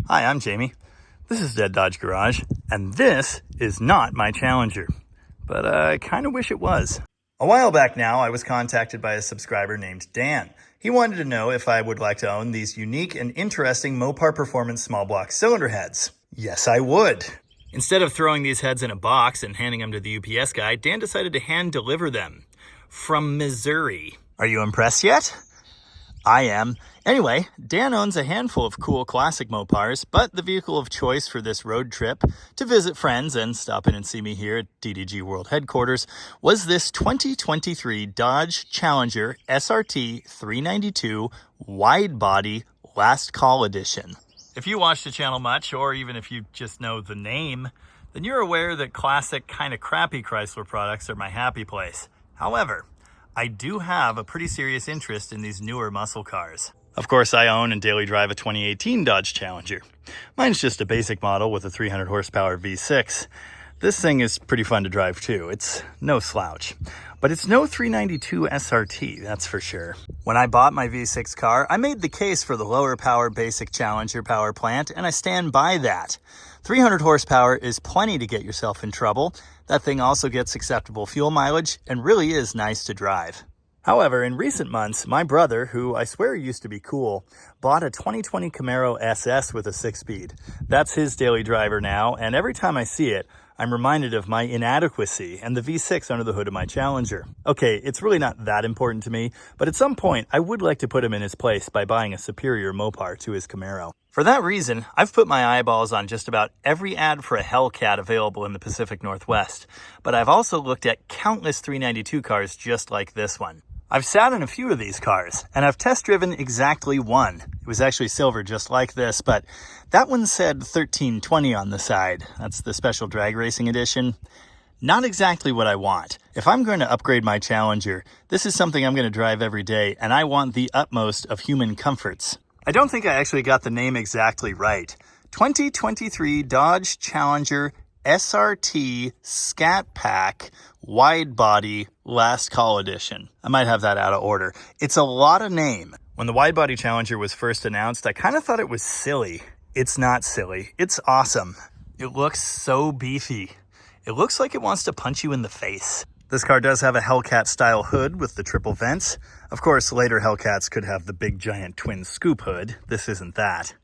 Hi, I'm Jamie. This is Dead Dodge Garage, and this is not my Challenger, but I kind of wish it was. A while back now, I was contacted by a subscriber named Dan. He wanted to know if I would like to own these unique and interesting Mopar Performance small block cylinder heads. Yes, I would. Instead of throwing these heads in a box and handing them to the UPS guy, Dan decided to hand deliver them from Missouri. Are you impressed yet? I am. Anyway, Dan owns a handful of cool classic Mopars, but the vehicle of choice for this road trip to visit friends and stop in and see me here at DDG World Headquarters was this 2023 Dodge Challenger SRT 392 Widebody Last Call Edition. If you watch the channel much, or even if you just know the name, then you're aware that classic, kind of crappy Chrysler products are my happy place. However, I do have a pretty serious interest in these newer muscle cars. Of course, I own and daily drive a 2018 Dodge Challenger. Mine's just a basic model with a 300 horsepower V6. This thing is pretty fun to drive too. It's no slouch. But it's no 392 SRT, that's for sure. When I bought my V6 car, I made the case for the lower power basic Challenger power plant, and I stand by that. 300 horsepower is plenty to get yourself in trouble. That thing also gets acceptable fuel mileage and really is nice to drive. However, in recent months, my brother, who I swear used to be cool, bought a 2020 Camaro SS with a 6-speed. That's his daily driver now, and every time I see it, I'm reminded of my inadequacy and the V6 under the hood of my Challenger. Okay, it's really not that important to me, but at some point, I would like to put him in his place by buying a superior Mopar to his Camaro. For that reason, I've put my eyeballs on just about every ad for a Hellcat available in the Pacific Northwest, but I've also looked at countless 392 cars just like this one. I've sat in a few of these cars, and I've test-driven exactly one. It was actually silver just like this, but that one said 1320 on the side. That's the special drag racing edition. Not exactly what I want. If I'm going to upgrade my Challenger, this is something I'm going to drive every day, and I want the utmost of human comforts. I don't think I actually got the name exactly right. 2023 Dodge Challenger SRT Scat Pack Widebody Last Call Edition. I might have that out of order. It's a lot of name. When the Widebody Challenger was first announced, I kind of thought it was silly. It's not silly. It's awesome. It looks so beefy. It looks like it wants to punch you in the face. This car does have a Hellcat style hood with the triple vents. Of course, later Hellcats could have the big giant twin scoop hood. This isn't that.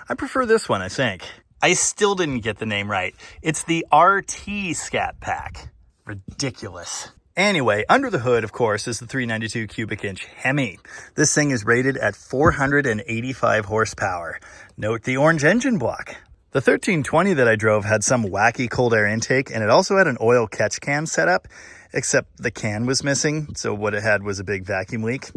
I prefer this one, I think. I still didn't get the name right. It's the RT Scat Pack. Ridiculous. Anyway, under the hood, of course, is the 392 cubic inch Hemi. This thing is rated at 485 horsepower. Note the orange engine block. The 1320 that I drove had some wacky cold air intake, and it also had an oil catch can setup, except the can was missing, so what it had was a big vacuum leak.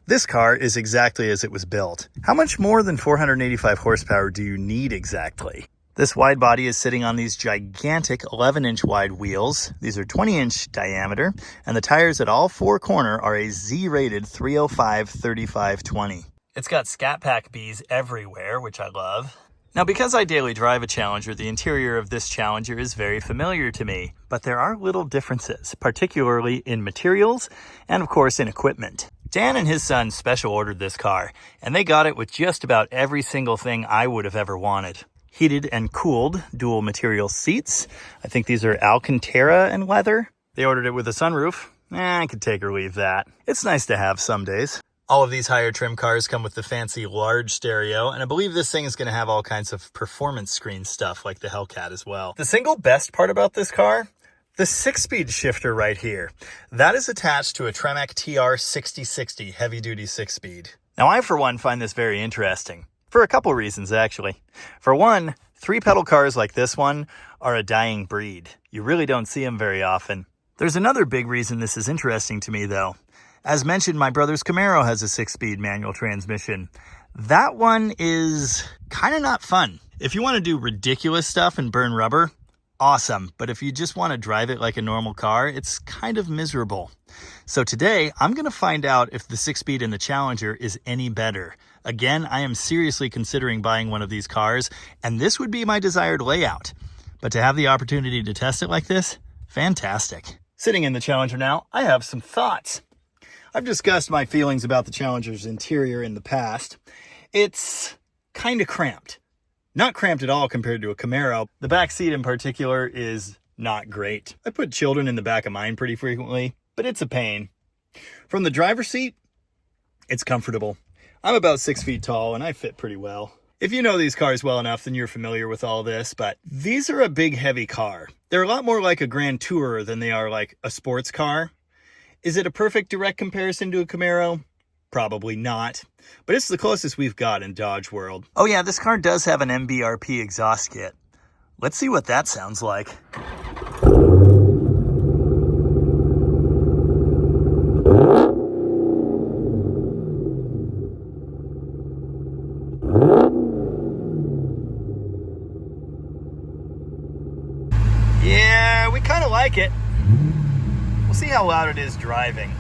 This car is exactly as it was built. How much more than 485 horsepower do you need exactly? This wide body is sitting on these gigantic 11-inch wide wheels. These are 20-inch diameter, and the tires at all four corner are a Z-rated 305/35/20. It's got Scat Pack Bs everywhere, which I love. Now, because I daily drive a Challenger, the interior of this Challenger is very familiar to me, but there are little differences, particularly in materials and, of course, in equipment. Dan and his son special ordered this car, and they got it with just about every single thing I would have ever wanted. Heated and cooled dual material seats. I think these are Alcantara and leather. They ordered it with a sunroof. I could take or leave that. It's nice to have some days. All of these higher trim cars come with the fancy large stereo, and I believe this thing is going to have all kinds of performance screen stuff like the Hellcat as well. The single best part about this car? The 6-speed shifter right here. That is attached to a Tremec TR 6060 heavy-duty 6-speed. Now, I, for one, find this very interesting. For a couple reasons, actually. For one, 3-pedal cars like this one are a dying breed. You really don't see them very often. There's another big reason this is interesting to me, though. As mentioned, my brother's Camaro has a 6-speed manual transmission. That one is kind of not fun. If you want to do ridiculous stuff and burn rubber, awesome. But if you just want to drive it like a normal car, it's kind of miserable. So today, I'm going to find out if the 6-speed in the Challenger is any better. Again, I am seriously considering buying one of these cars, and this would be my desired layout. But to have the opportunity to test it like this, fantastic. Sitting in the Challenger now, I have some thoughts. I've discussed my feelings about the Challenger's interior in the past. It's kind of cramped. Not cramped at all compared to a Camaro. The back seat in particular is not great. I put children in the back of mine pretty frequently, but it's a pain. From the driver's seat, it's comfortable. I'm about 6 feet tall and I fit pretty well. If you know these cars well enough, then you're familiar with all this, but these are a big, heavy car. They're a lot more like a Grand Tourer than they are like a sports car. Is it a perfect direct comparison to a Camaro? Probably not, but it's the closest we've got in Dodge world. Oh yeah, this car does have an MBRP exhaust kit. Let's see what that sounds like. Yeah, we kind of like it. We'll see how loud it is driving.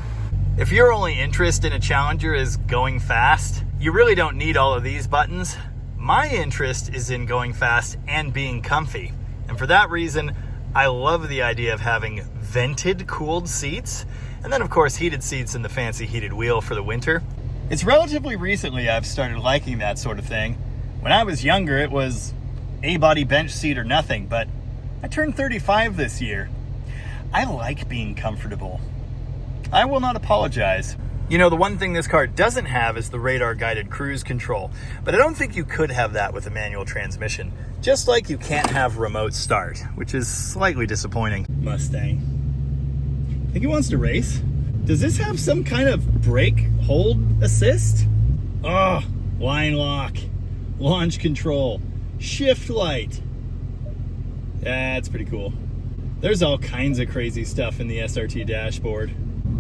If your only interest in a Challenger is going fast, you really don't need all of these buttons. My interest is in going fast and being comfy. And for that reason, I love the idea of having vented cooled seats. And then of course, heated seats and the fancy heated wheel for the winter. It's relatively recently I've started liking that sort of thing. When I was younger, it was A-body bench seat or nothing, but I turned 35 this year. I like being comfortable. I will not apologize. You know, the one thing this car doesn't have is the radar guided cruise control, but I don't think you could have that with a manual transmission, just like you can't have remote start, which is slightly disappointing. Mustang. Think he wants to race? Does this have some kind of brake hold assist? Oh, line lock, launch control, shift light. That's pretty cool. There's all kinds of crazy stuff in the SRT dashboard.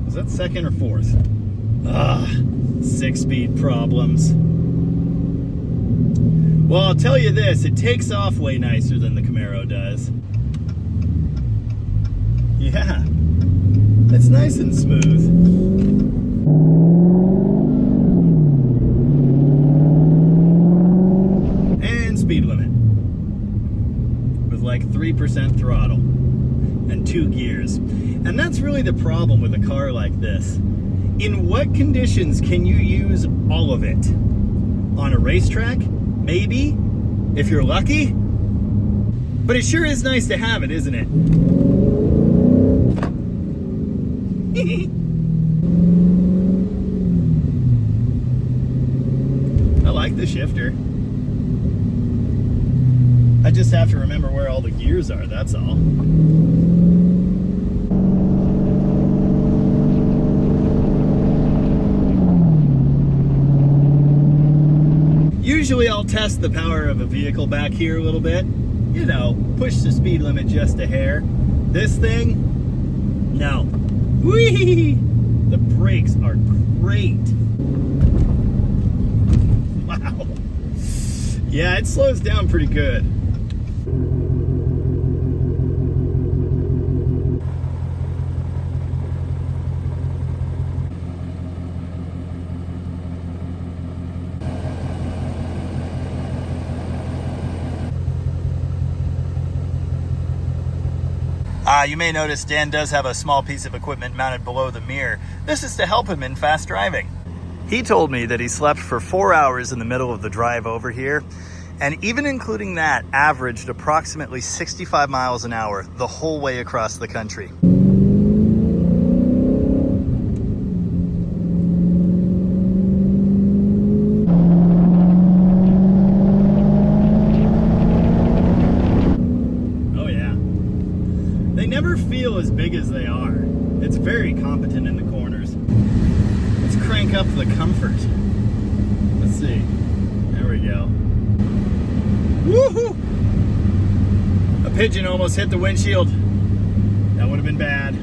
Is that second or fourth? 6-speed problems. Well, I'll tell you this, it takes off way nicer than the Camaro does. Yeah, it's nice and smooth. And speed limit. With like 3% throttle and 2 gears. And that's really the problem with a car like this. In what conditions can you use all of it? On a racetrack? Maybe, if you're lucky. But it sure is nice to have it, isn't it? I like the shifter. I just have to remember where all the gears are, that's all. Usually I'll test the power of a vehicle back here a little bit. You know, push the speed limit just a hair. This thing, no. Whee! The brakes are great. Wow. Yeah, it slows down pretty good. You may notice Dan does have a small piece of equipment mounted below the mirror. This is to help him in fast driving. He told me that he slept for 4 hours in the middle of the drive over here, and even including that, averaged approximately 65 miles an hour the whole way across the country. As big as they are. It's very competent in the corners. Let's crank up the comfort. Let's see. There we go. Woohoo! A pigeon almost hit the windshield. That would have been bad.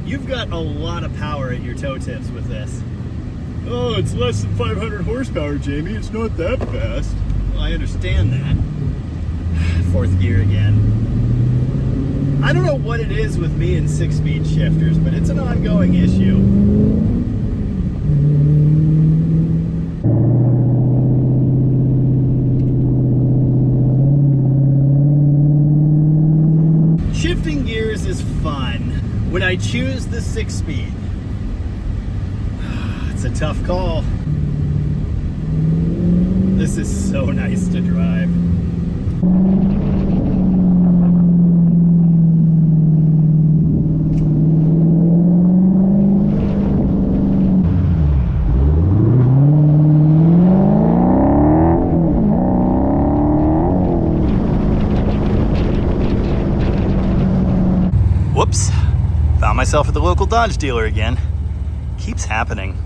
You've got a lot of power at your toe tips with this. Oh, it's less than 500 horsepower, Jamie. It's not that fast. Well, I understand that. Fourth gear again. I don't know what it is with me and 6-speed shifters, but it's an ongoing issue. Shifting gears is fun. Would I choose the 6-speed? It's a tough call. This so nice to drive. Whoops, found myself at the local Dodge dealer again. Keeps happening.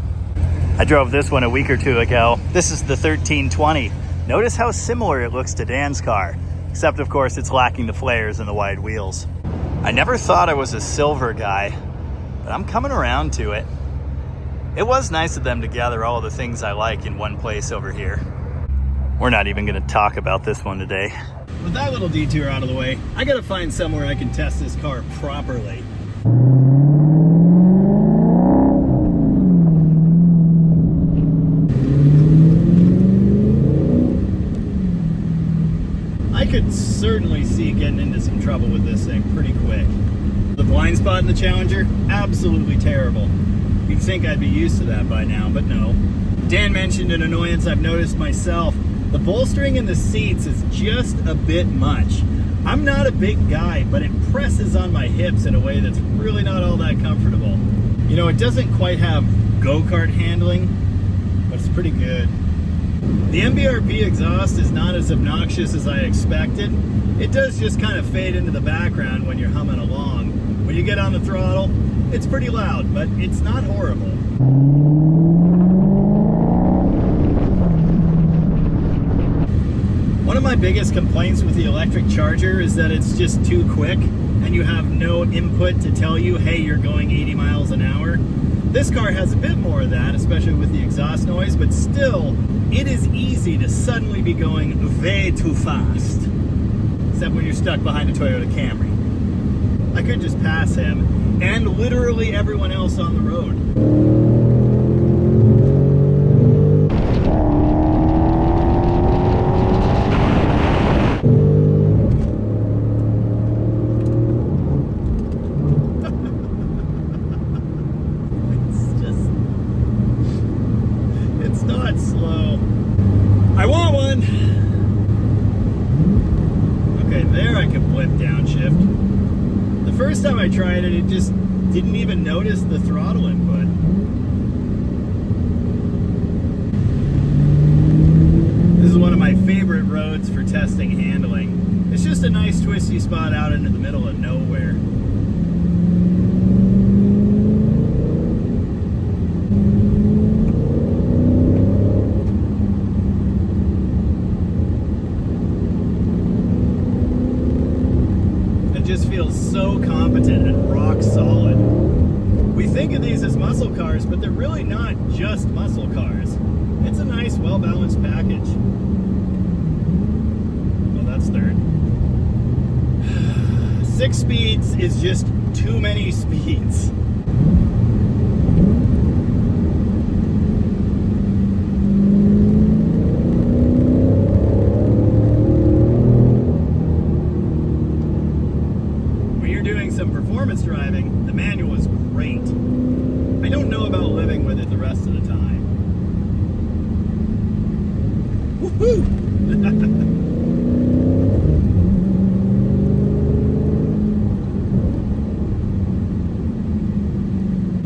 I drove this one a week or two ago. This is the 1320. Notice how similar it looks to Dan's car, except of course it's lacking the flares and the wide wheels. I never thought I was a silver guy, but I'm coming around to it. It was nice of them to gather all of the things I like in one place over here. We're not even gonna talk about this one today. With that little detour out of the way, I gotta find somewhere I can test this car properly. I could certainly see getting into some trouble with this thing pretty quick. The blind spot in the Challenger, absolutely terrible. You'd think I'd be used to that by now, but no. Dan mentioned an annoyance I've noticed myself. The bolstering in the seats is just a bit much. I'm not a big guy, but it presses on my hips in a way that's really not all that comfortable. You know, it doesn't quite have go-kart handling, but it's pretty good. The MBRP exhaust is not as obnoxious as I expected. It does just kind of fade into the background when you're humming along. When you get on the throttle, it's pretty loud, but it's not horrible. One of my biggest complaints with the electric Charger is that it's just too quick and you have no input to tell you, hey, you're going 80 miles an hour. This car has a bit more of that, especially with the exhaust noise, but still, it is easy to suddenly be going way too fast. Except when you're stuck behind a Toyota Camry. I could just pass him and literally everyone else on the road. First time I tried it, it just didn't even notice the throttle input. This is one of my favorite roads for testing handling. It's just a nice twisty spot out into the middle of nowhere. Just feels so competent and rock solid. We think of these as muscle cars, but they're really not just muscle cars. It's a nice, well-balanced package. Well, that's third. 6 speeds is just too many speeds. Performance driving, the manual is great. I don't know about living with it the rest of the time. Woohoo!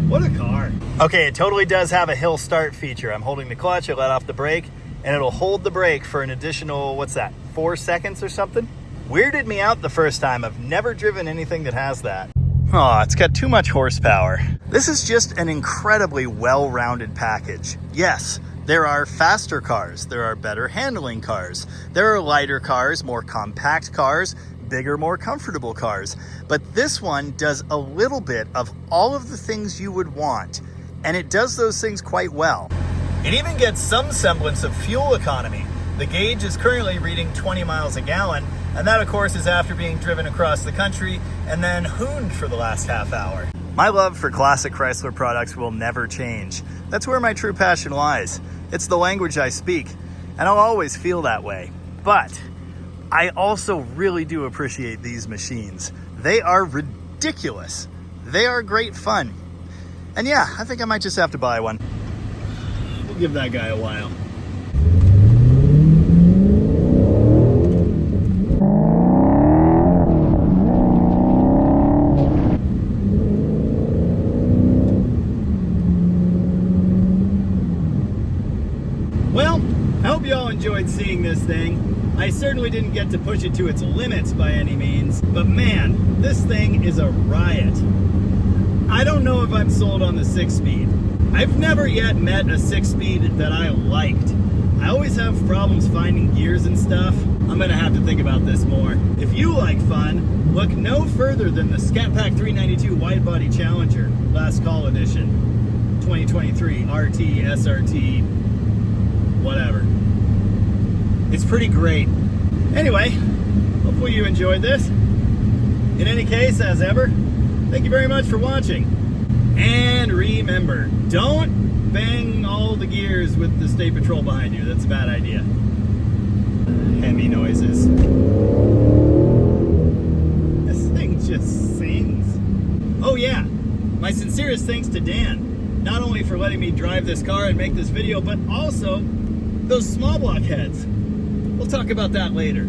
What a car. Okay, it totally does have a hill start feature. I'm holding the clutch, I let off the brake, and it'll hold the brake for an additional, what's that, 4 seconds or something? Weirded me out the first time. I've never driven anything that has that. Oh, it's got too much horsepower. This is just an incredibly well-rounded package. Yes, there are faster cars, there are better handling cars, there are lighter cars, more compact cars, bigger, more comfortable cars. But this one does a little bit of all of the things you would want, and it does those things quite well. It even gets some semblance of fuel economy. The gauge is currently reading 20 miles a gallon, and that of course is after being driven across the country and then hooned for the last half hour. My love for classic Chrysler products will never change. That's where my true passion lies. It's the language I speak, and I'll always feel that way. But I also really do appreciate these machines. They are ridiculous. They are great fun. And yeah, I think I might just have to buy one. We'll give that guy a while. I hope you all enjoyed seeing this thing. I certainly didn't get to push it to its limits by any means, but man, this thing is a riot. I don't know if I'm sold on the 6-speed. I've never yet met a 6-speed that I liked. I always have problems finding gears and stuff. I'm gonna have to think about this more. If you like fun, look no further than the Scat Pack 392 Widebody Challenger, Last Call Edition, 2023 RT, SRT, whatever. It's pretty great. Anyway, hopefully you enjoyed this. In any case, as ever, thank you very much for watching. And remember, don't bang all the gears with the State Patrol behind you. That's a bad idea. Hemi noises. This thing just sings. Oh yeah, my sincerest thanks to Dan. Not only for letting me drive this car and make this video, but also those small block heads. We'll talk about that later.